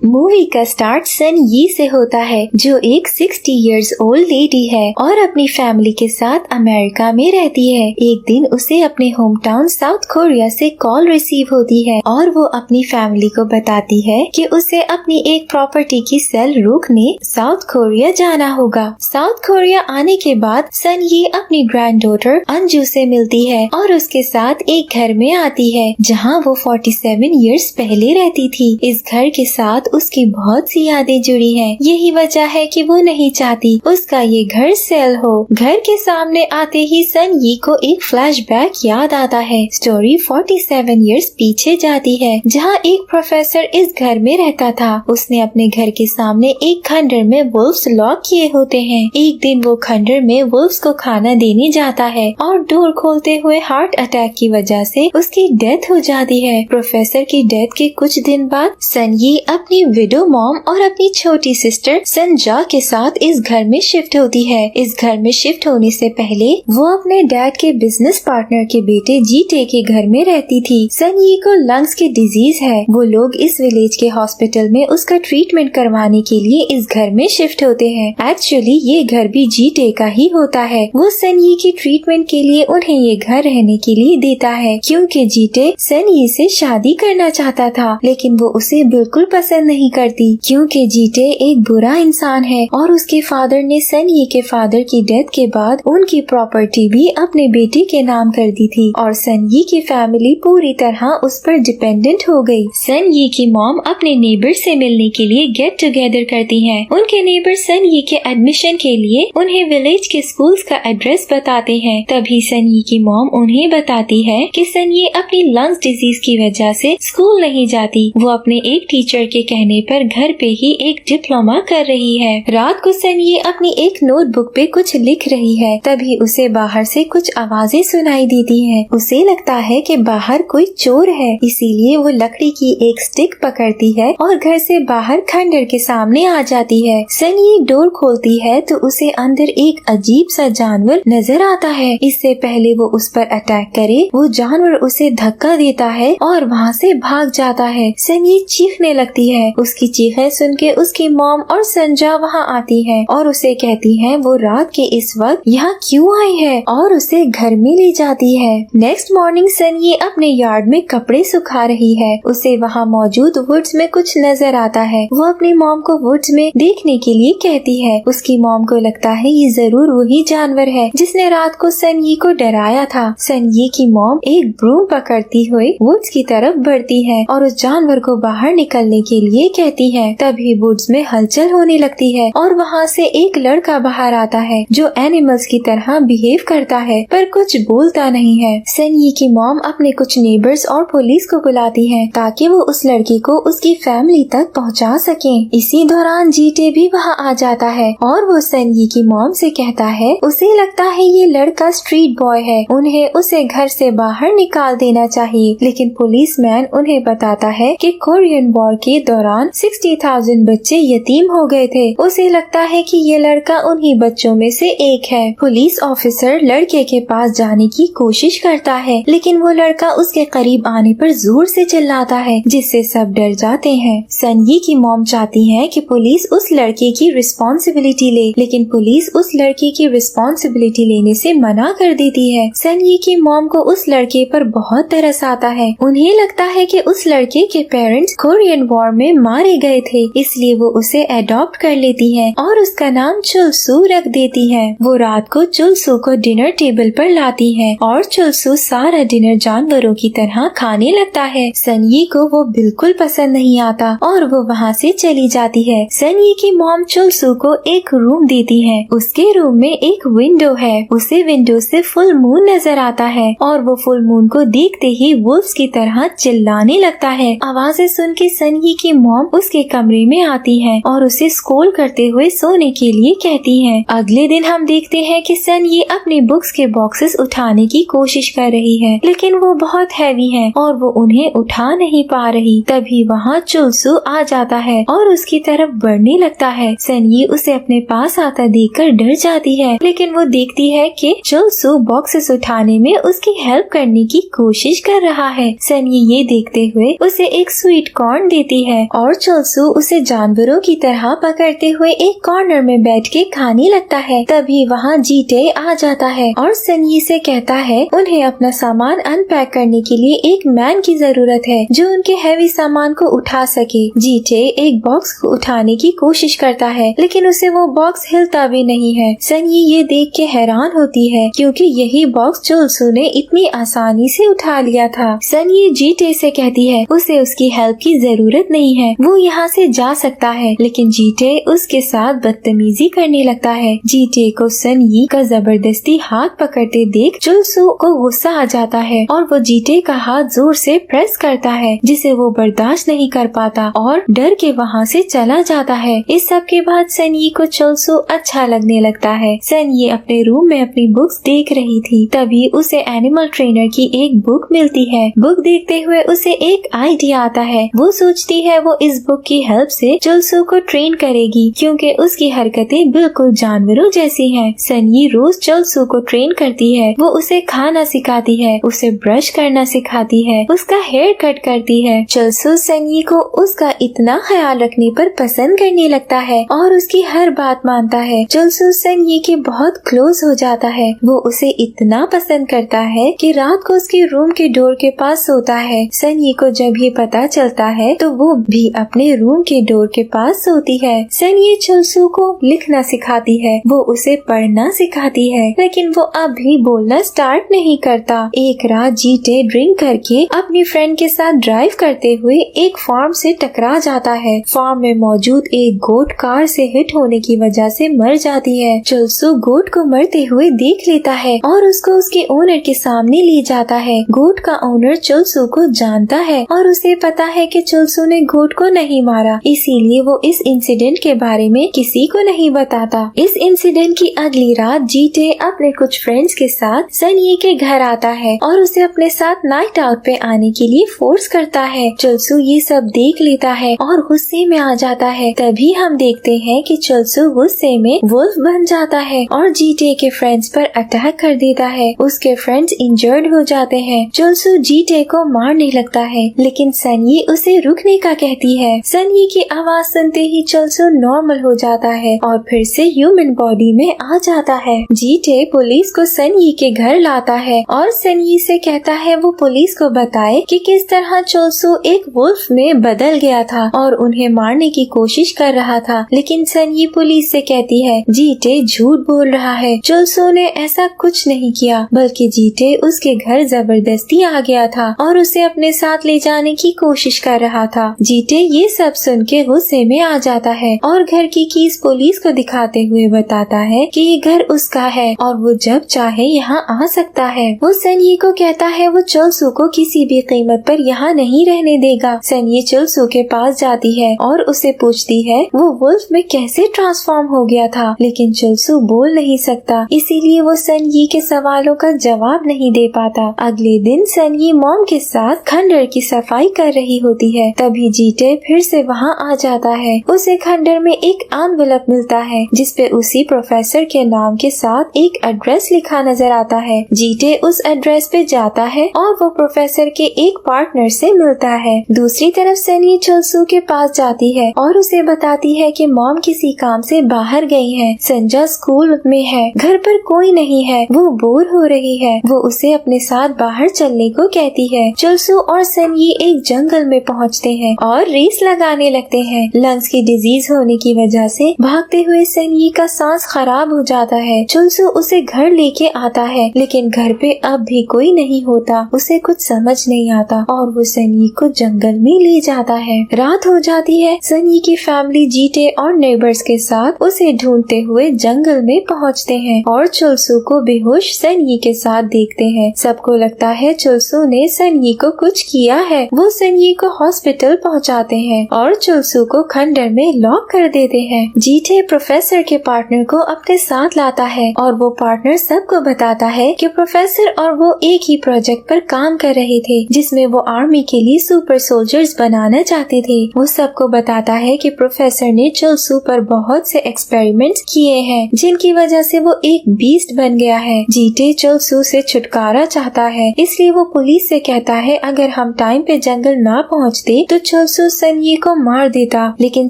Movie का start सन यी से होता है जो एक 60 इयर्स ओल्ड लेडी है और अपनी फैमिली के साथ अमेरिका में रहती है। एक दिन उसे अपने होम टाउन साउथ कोरिया से कॉल रिसीव होती है और वो अपनी फैमिली को बताती है कि उसे अपनी एक प्रॉपर्टी की सेल रोकने साउथ कोरिया जाना होगा। साउथ कोरिया आने के बाद सन यी अपनी ग्रैंड डॉटर अंजू से मिलती है और उसके साथ एक घर में आती है जहाँ वो 47 इयर्स पहले रहती थी। इस घर के साथ उसकी बहुत सी यादें जुड़ी हैं। यही वजह है कि वो नहीं चाहती उसका ये घर सेल हो। घर के सामने आते ही सन यी को एक फ्लैशबैक याद आता है। स्टोरी 47 इयर्स पीछे जाती है जहाँ एक प्रोफेसर इस घर में रहता था। उसने अपने घर के सामने एक खंडर में वुल्फ्स लॉक किए होते हैं। एक दिन वो खंडर में वुल्फ्स को खाना देने जाता है और डोर खोलते हुए हार्ट अटैक की वजह से उसकी डेथ हो जाती है। प्रोफेसर की डेथ के कुछ दिन बाद सन यी अपनी विडो मॉम और अपनी छोटी सिस्टर संजा के साथ इस घर में शिफ्ट होती है। इस घर में शिफ्ट होने से पहले वो अपने डैड के बिजनेस पार्टनर के बेटे जीटे के घर में रहती थी। सन यी को लंग्स की डिजीज है। वो लोग इस विलेज के हॉस्पिटल में उसका ट्रीटमेंट करवाने के लिए इस घर में शिफ्ट होते हैं। एक्चुअली ये घर भी जीटे का ही होता है। वो सन यी की ट्रीटमेंट के लिए उन्हें ये घर रहने के लिए देता है क्योंकि जीटे सन यी से शादी करना चाहता था, लेकिन वो उसे बिल्कुल पसंद नहीं करती क्योंकि जीटे एक बुरा इंसान है और उसके फादर ने सन यी के फादर की डेथ के बाद उनकी प्रॉपर्टी भी अपने बेटे के नाम कर दी थी और सन यी की फैमिली पूरी तरह उस पर डिपेंडेंट हो गई। सन यी की मॉम अपने नेबर से मिलने के लिए गेट टुगेदर करती हैं। उनके नेबर सन यी के एडमिशन के लिए उन्हें विलेज के स्कूल्स का एड्रेस बताते हैं। तभी सन यी की मॉम उन्हें बताती है कि सन यी अपनी लंग्स डिजीज की वजह से स्कूल नहीं जाती। वो अपने एक टीचर के कहने पर घर पे ही एक डिप्लोमा कर रही है। रात को सन यी अपनी एक नोटबुक पे कुछ लिख रही है। तभी उसे बाहर से कुछ आवाजें सुनाई देती हैं। उसे लगता है कि बाहर कोई चोर है, इसीलिए वो लकड़ी की एक स्टिक पकड़ती है और घर से बाहर खंडर के सामने आ जाती है। सन यी डोर खोलती है तो उसे अंदर एक अजीब सा जानवर नजर आता है। इससे पहले वो उस पर अटैक करे, वो जानवर उसे धक्का देता है और वहाँ से भाग जाता है। सन यी चीखने लगती है। उसकी चीखें सुन के उसकी मॉम और संजा वहाँ आती है और उसे कहती है वो रात के इस वक्त यहाँ क्यों आई है और उसे घर में ले जाती है। नेक्स्ट मॉर्निंग सन यी अपने यार्ड में कपड़े सुखा रही है। उसे वहाँ मौजूद वुड्स में कुछ नजर आता है। वो अपनी मॉम को वुड्स में देखने के लिए कहती है। उसकी मॉम को लगता है ये जरूर वही जानवर है जिसने रात को सन यी को डराया था। सन यी की मॉम एक ब्रूम पकड़ती हुई वुड्स की तरफ बढ़ती है और उस जानवर को बाहर निकलने के लिए कहती है। तभी वुड्स में हलचल होने लगती है और वहाँ से एक लड़का बाहर आता है जो एनिमल्स की तरह बिहेव करता है पर कुछ बोलता नहीं है। सन यी की मॉम अपने कुछ नेबर्स और पुलिस को बुलाती है ताकि वो उस लड़की को उसकी फैमिली तक पहुँचा सके। इसी दौरान जीटे भी वहाँ आ जाता है और वो सन यी की मॉम से कहता है उसे लगता है ये लड़का स्ट्रीट बॉय है, उन्हें उसे घर से बाहर निकाल देना चाहिए। लेकिन पुलिसमैन उन्हें बताता है कि कोरियन वॉर के दौरान 60,000 बच्चे यतीम हो गए थे। उसे लगता है कि ये लड़का उन्हीं बच्चों में से एक है। पुलिस ऑफिसर लड़के के पास जाने की कोशिश करता है लेकिन वो लड़का उसके करीब आने पर जोर से चिल्लाता है जिससे सब डर जाते हैं। सन यी की मॉम चाहती है कि पुलिस उस लड़के की रिस्पॉन्सिबिलिटी ले, लेकिन पुलिस उस लड़के की रिस्पॉन्सिबिलिटी लेने से मना कर देती है। सन यी की मॉम को उस लड़के पर बहुत तरस आता है। उन्हें लगता है कि उस लड़के के पेरेंट्स कोरियन वॉर में मारे गए थे, इसलिए वो उसे अडॉप्ट कर लेती है और उसका नाम चुलसू रख देती है। वो रात को चुलसू को डिनर टेबल पर लाती है और चुलसू सारा डिनर जानवरों की तरह खाने लगता है। सन यी को वो बिल्कुल पसंद नहीं आता और वो वहाँ से चली जाती है। सन यी की मॉम चुलसू को एक रूम देती है। उसके रूम में एक विंडो है। उसे विंडो से फुल मून नजर आता है और वो फुल मून को देखते ही वुल्फ्स की तरह चिल्लाने लगता है। आवाजें सुन के सन यी की मॉम उसके कमरे में आती है और उसे स्कोल करते हुए सोने के लिए कहती है। अगले दिन हम देखते हैं कि सन यी अपने बुक्स के बॉक्सेस उठाने की कोशिश कर रही है लेकिन वो बहुत हैवी है और वो उन्हें उठा नहीं पा रही। तभी वहाँ चुलसू आ जाता है और उसकी तरफ बढ़ने लगता है। सन यी उसे अपने पास आता देखकर डर जाती है लेकिन वो देखती है कि चुलसू बॉक्सेस उठाने में उसकी हेल्प करने की कोशिश कर रहा है। सन यी ये देखते हुए उसे एक स्वीट कॉर्न देती है और चोल्सू उसे जानवरों की तरह पकड़ते हुए एक कॉर्नर में बैठ के खाने लगता है। तभी वहाँ जीटे आ जाता है और सनी से कहता है उन्हें अपना सामान अनपैक करने के लिए एक मैन की जरूरत है जो उनके हैवी सामान को उठा सके। जीटे एक बॉक्स को उठाने की कोशिश करता है लेकिन उसे वो बॉक्स हिलता भी नहीं है। सनी ये देख के हैरान होती है क्योंकि यही बॉक्स चोल्सू ने इतनी आसानी से उठा लिया था। सनी जीटे से कहती है उसे उसकी हेल्प की जरूरत नहीं है, वो यहाँ से जा सकता है, लेकिन जीटे उसके साथ बदतमीजी करने लगता है। जीटे को सनी का जबरदस्ती हाथ पकड़ते देख चोल्सू को गुस्सा आ जाता है और वो जीटे का हाथ जोर से प्रेस करता है जिसे वो बर्दाश्त नहीं कर पाता और डर के वहाँ से चला जाता है। इस सब के बाद सनी को चोल्सू अच्छा लगने लगता है। सनी अपने रूम में अपनी बुक्स देख रही थी, तभी उसे एनिमल ट्रेनर की एक बुक मिलती है। बुक देखते हुए उसे एक आइडिया आता है। वो सोचती है वो इस बुक की हेल्प से चोल्सू को ट्रेन करेगी क्योंकि उसकी हरकतें बिल्कुल जानवरों जैसी हैं। सनी रोज चोल्सू को ट्रेन करती है। वो उसे खाना सिखाती है, उसे ब्रश करना सिखाती है, उसका हेयर कट करती है। चोल्सू सनी को उसका इतना ख्याल रखने पर पसंद करने लगता है और उसकी हर बात मानता है। चोल्सू सनी के बहुत क्लोज हो जाता है। वो उसे इतना पसंद करता है कि रात को उसके रूम के डोर के पास सोता है। सनी को जब ये पता चलता है तो वो भी अपने रूम के डोर के पास सोती है। सनी चोल्सू को लिखना सिखाती है, वो उसे पढ़ना सिखाती है, लेकिन वो अभी बोलना स्टार्ट नहीं करता। एक रात जीटे ड्रिंक करके अपनी फ्रेंड के साथ ड्राइव करते हुए एक फार्म से टकरा जाता है। फार्म में मौजूद एक गोट कार से हिट होने की वजह से मर जाती है। चोल्सू गोट को मरते हुए देख लेता है और उसको उसके ओनर के सामने ले जाता है। गोट का ओनर चोल्सू को जानता है और उसे पता है कि चोल्सू ने गोट को नहीं मारा, इसीलिए वो इस इंसिडेंट के बारे में किसी को नहीं बताता। इस इंसिडेंट की अगली रात जीटे अपने कुछ फ्रेंड्स के साथ सनी के घर आता है और उसे अपने साथ नाइट आउट पे आने के लिए फोर्स करता है। चोल्सू ये सब देख लेता है और गुस्से में आ जाता है। तभी हम देखते हैं कि चोल्सू गुस्से में वुल्फ बन जाता है और जीटे के फ्रेंड्स पर अटैक कर देता है। उसके फ्रेंड्स इंजर्ड हो जाते हैं। चोल्सू जीटे को मारने लगता है, लेकिन सनी उसे रुकने का कहती है। सनी की आवाज सुनते ही चोल्सू नॉर्मल हो जाता है और फिर से ह्यूमन बॉडी में आ जाता है। जीटे पुलिस को सनी के घर लाता है और सनी से कहता है वो पुलिस को बताए कि किस तरह चोल्सू एक वुल्फ में बदल गया था और उन्हें मारने की कोशिश कर रहा था, लेकिन सनी पुलिस से कहती है जीटे झूठ बोल रहा है, चोल्सू ने ऐसा कुछ नहीं किया, बल्कि जीटे उसके घर जबरदस्ती आ गया था और उसे अपने साथ ले जाने की कोशिश कर रहा था। जीटे ये सब सुन के गुस्से में आ जाता है और घर की कीज पुलिस को दिखाते हुए बताता है कि ये घर उसका है और वो जब चाहे यहाँ आ सकता है। वो सनी को कहता है वो चोल्सू को किसी भी कीमत पर यहाँ नहीं रहने देगा। सनी चोल्सू के पास जाती है और उसे पूछती है वो वुल्फ में कैसे ट्रांसफॉर्म हो गया था, लेकिन चोल्सू बोल नहीं सकता, इसीलिए वो सनी के सवालों का जवाब नहीं दे पाता। अगले दिन सनी मॉम के साथ खंडर की सफाई कर रही होती है। तभी जीटे फिर से वहाँ आ जाता है। उसे खंडर में एक एनवेलप मिलता है जिसपे उसी प्रोफेसर के नाम के साथ एक एड्रेस लिखा नजर आता है। जीटे उस एड्रेस पे जाता है और वो प्रोफेसर के एक पार्टनर से मिलता है। दूसरी तरफ सनी चोल्सू के पास जाती है और उसे बताती है कि मॉम किसी काम से बाहर गई है, संजा स्कूल में है, घर पर कोई नहीं है, वो बोर हो रही है। वो उसे अपने साथ बाहर चलने को कहती है। चोल्सू और सनी एक जंगल में पहुंचते हैं और रेस लगाने लगते हैं। लंग्स की डिजीज होने की वजह से भागते हुए सनी का सांस खराब हो जाता है। चोल्सू उसे घर लेके आता है, लेकिन घर पे अब भी कोई नहीं होता। उसे कुछ समझ नहीं आता और वो सनी को जंगल में ले जाता है। रात हो जाती है। सनी की फैमिली जीटे और नेबर्स के साथ उसे ढूंढते हुए जंगल में पहुंचते हैं और चोल्सू को बेहोश सनी के साथ देखते हैं। सबको लगता है चोल्सू ने सनी को कुछ किया है। वो सनी को हॉस्पिटल पहुंचाते हैं और चोल्सू को खंडर में लॉक कर देते हैं। जीटे प्रोफेसर के पार्टनर को अपने साथ लाता है और वो पार्टनर सबको बताता है कि प्रोफेसर और वो एक ही प्रोजेक्ट पर काम कर रहे थे जिसमें वो आर्मी के लिए सुपर सोल्जर्स बनाना चाहते थे। वो सबको बताता है कि प्रोफेसर ने चोल्सू पर बहुत से एक्सपेरिमेंट्स किए हैं जिनकी वजह से वो एक बीस्ट बन गया है। जीटे चोल्सू से छुटकारा चाहता है, इसलिए वो पुलिस से कहता है अगर हम टाइम पे जंगल ना पहुंचते तो चोलसू सनयी को मार देता, लेकिन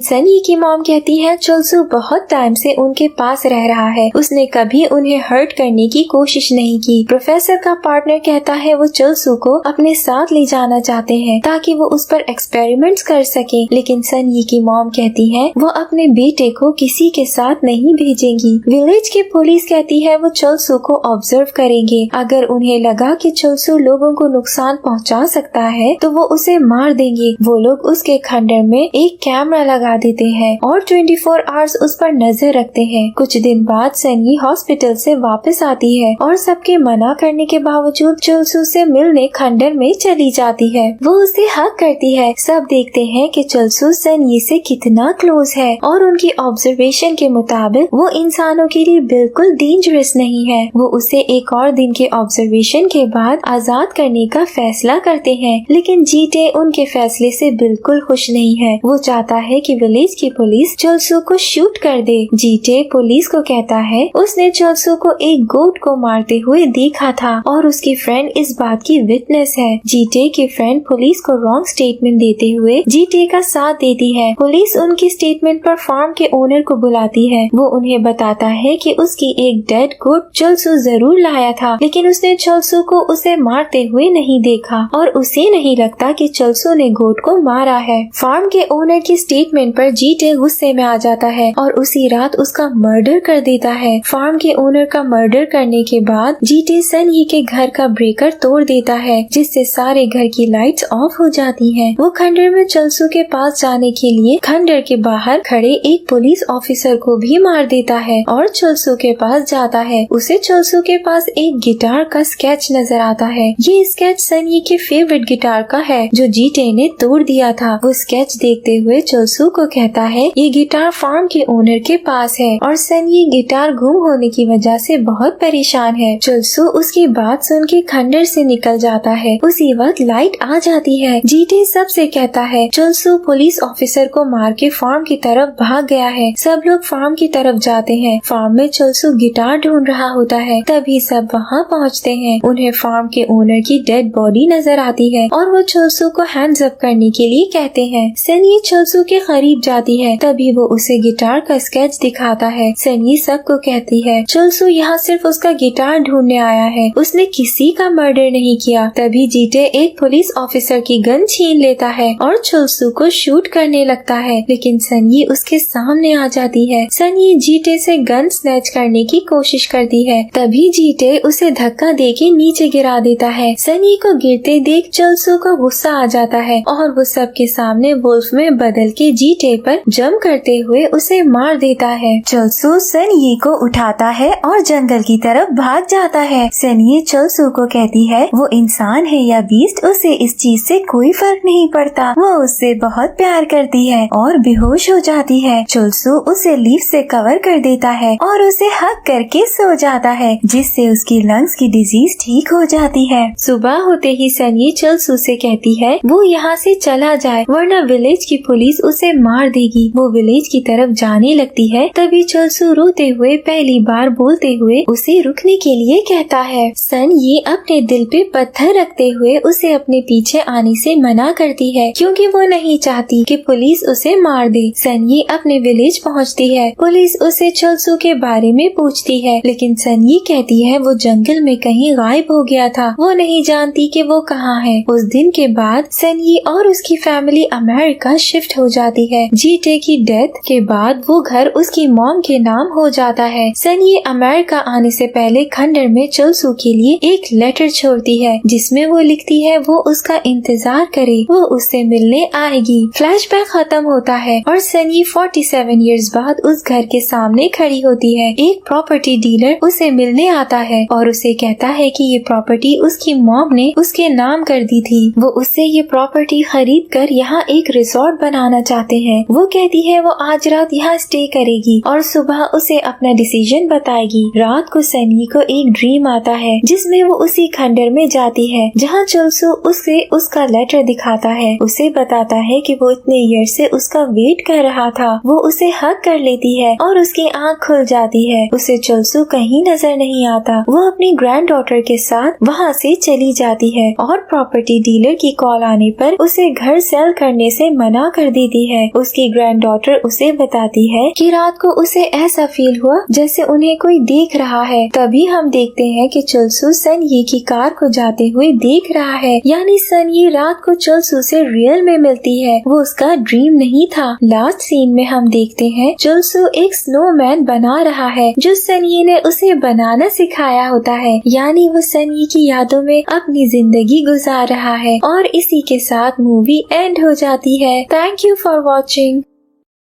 सनयी की मॉम कहती है चोलसू बहुत टाइम से उनके पास रह रहा है, उसने कभी उन्हें हर्ट करने की कोशिश नहीं की। प्रोफेसर का पार्टनर कहता है वो चोलसू को अपने साथ ले जाना चाहते हैं ताकि वो उस पर एक्सपेरिमेंट्स कर सके, लेकिन सनयी की मॉम कहती है वो अपने बेटे को किसी के साथ नहीं भेजेंगी। विलेज की पुलिस कहती है वो चोलसू को ऑब्जर्व करेंगे, अगर उन्हें लगा कि चोलसू लोगों को नुकसान पहुंचा सकता है तो वो उसे मार देंगे। वो लोग उसके खंडर में एक कैमरा लगा देते हैं और 24 आवर्स उस पर नजर रखते हैं। कुछ दिन बाद सनयी हॉस्पिटल से वापस आती है और सबके मना करने के बावजूद चोलसू से मिलने खंडर में चली जाती है। वो उसे हक करती है। सब देखते हैं कि चोलसू सनयी से कितना क्लोज है और उनकी ऑब्जर्वेशन के मुताबिक वो इंसानों के लिए बिल्कुल डेंजरस नहीं है। वो उसे एक और दिन के ऑब्जर्वेशन के बाद आजाद करने का फैसला करते हैं, लेकिन जीटे उनके फैसले से बिल्कुल खुश नहीं है। वो चाहता है कि विलेज की पुलिस चोलसू को शूट कर दे। जीटे पुलिस को कहता है उसने चोलसू को एक गोट को मारते हुए देखा था और उसकी फ्रेंड इस बात की विटनेस है। जीटे की फ्रेंड पुलिस को रॉन्ग स्टेटमेंट देते हुए जीटे का साथ देती है। पुलिस उनकी स्टेटमेंट पर फार्म के ओनर को बुलाती है। वो उन्हें बताता है कि उसकी एक डेड गोट चोलसू जरूर लाया था, लेकिन उसने चोलसू को उसे मारते हुए नहीं देखा और उसे नहीं लगता कि चोलसू ने गोट को मारा है। फार्म के ओनर की स्टेटमेंट पर जीटे गुस्से में आ जाता है और उसी रात उसका मर्डर कर देता है। फार्म के ओनर का मर्डर करने के बाद जीटे सनयी के घर का ब्रेकर तोड़ देता है, जिससे सारे घर की लाइट्स ऑफ हो जाती हैं। वो खंडर में चोलसू के पास जाने के लिए खंडर के बाहर खड़े एक पुलिस ऑफिसर को भी मार देता है और चोलसू के पास जाता है। उसे चोलसू के पास एक गिटार का स्केच नजर आता है। ये स्केच सनयी के फेवरेट गिटार का है जो जीटे ने तोड़ दिया था। वो स्केच देखते हुए चोलसू को कहता है ये गिटार फार्म के ओनर के पास है और सनयी गिटार गुम होने की वजह से बहुत परेशान है। चोलसू उसकी बात सुन के खंडर से निकल जाता है। उसी वक्त लाइट आ जाती है। जीटे सबसे कहता है चोलसू पुलिस ऑफिसर को मार के फार्म की तरफ भाग गया है। सब लोग फार्म की तरफ जाते हैं। फार्म में चोलसू गिटार ढूंढ रहा होता है, तभी सब वहाँ पहुँचते हैं। उन्हें फार्म के ओनर की डेड बॉडी नजर आती है और वो चोलसू को हैंड्स अप करने के लिए कहते हैं। सनयी चोलसू के करीब जाती है, तभी वो उसे गिटार का स्केच दिखाता है। सनयी सबको कहती है चोलसू यहाँ सिर्फ उसका गिटार ढूंढने आया है, उसने किसी का मर्डर नहीं किया। तभी जीटे एक पुलिस ऑफिसर की गन छीन लेता है और चोलसू को शूट करने लगता है, लेकिन सनयी उसके सामने आ जाती है। सनयी जीटे से गन स्नैच करने की कोशिश करती है, तभी जीटे उसे धक्का देके नीचे गिरा देता है। सनयी को गिरते देख चोलसू को गुस्सा आ जाता है और वो सबके सामने वुल्फ में बदल के जीटे पर जंप करते हुए उसे मार देता है। चोलसू सनयी को उठाता है और जंगल की तरफ भाग जाता है। सनयी चोलसू को कहती है वो इंसान है या बीस्ट, उसे इस चीज से कोई फर्क नहीं पड़ता। वो उससे बहुत प्यार करती है और बेहोश हो जाती है। चोलसू उसे लीफ से कवर कर देता है और उसे हक करके सो जाता है, जिससे उसकी लंग्स की डिजीज ठीक हो जाती है। सुबह होते ही सनयी चोलसू से कहती है वो यहाँ से चला जाए वरना विलेज की पुलिस उसे मार देगी। वो विलेज की तरफ जाने लगती है, तभी चोलसू रोते हुए पहली बार बोलते हुए उसे रुकने के लिए कहता है। सनयी अपने दिल पे पत्थर रखते हुए उसे अपने पीछे आने से मना करती है, क्योंकि वो नहीं चाहती कि पुलिस उसे मार दे। सनयी अपने विलेज पहुंचती है। पुलिस उसे चोलसू के बारे में पूछती है, लेकिन सनयी कहती है वो जंगल में कहीं गायब हो गया था, वो नहीं जानती कि वो कहाँ है। उस दिन के बाद सनयी और उसकी फैमिली अमेरिका शिफ्ट हो जाती है। जीटे की डेथ के बाद वो घर उसकी मॉम के नाम हो जाता है। सनयी अमेरिका आने से पहले खंडर में चोलसू के लिए एक लेटर छोड़ती है, जिसमें वो लिखती है वो उसका इंतजार करे, वो उससे मिलने आएगी। फ्लैशबैक खत्म होता है और सनयी 47 इयर्स बाद उस घर के सामने खड़ी होती है। एक प्रॉपर्टी डीलर उसे मिलने आता है और उसे कहता है कि ये प्रॉपर्टी उसकी मॉम ने उसके नाम कर दी थी। वो उससे ये प्रॉपर्टी खरीद कर यहाँ एक रिसोर्ट बनाना चाहते हैं। वो कहती है वो आज रात यहाँ स्टे करेगी और सुबह उसे अपना डिसीजन बताएगी। रात को सनयी को एक ड्रीम आता है, जिसमें वो उसी खंडर में जाती है जहाँ चोलसू उसे उसका लेटर दिखाता है। उसे बताता है कि वो इतने ईयर से उसका वेट कर रहा था। वो उसे हग कर लेती है और उसकी आँख खुल जाती है। उसे चोलसू कहीं नजर नहीं आता। वो अपनी ग्रैंड डॉटर के साथ वहाँ से चली जाती है और प्रॉपर्टी डीलर की कॉल आने पर उसे घर सेल करने से मना कर देती है। उसकी ग्रैंडडॉटर उसे बताती है कि रात को उसे ऐसा फील हुआ जैसे उन्हें कोई देख रहा है। तभी हम देखते हैं कि चुलसू सन ये की कार को जाते हुए देख रहा है, यानी सन ये रात को चुलसू से रियल में मिलती है, वो उसका ड्रीम नहीं था। लास्ट सीन में हम देखते हैं चुलसू एक स्नोमैन बना रहा है जो सनी ने उसे बनाना सिखाया होता है, यानी वो सनी की यादों में अपनी जिंदगी गुजार रहा है। और इसी के साथ मूवी एंड हो जाती है। Thank you for watching.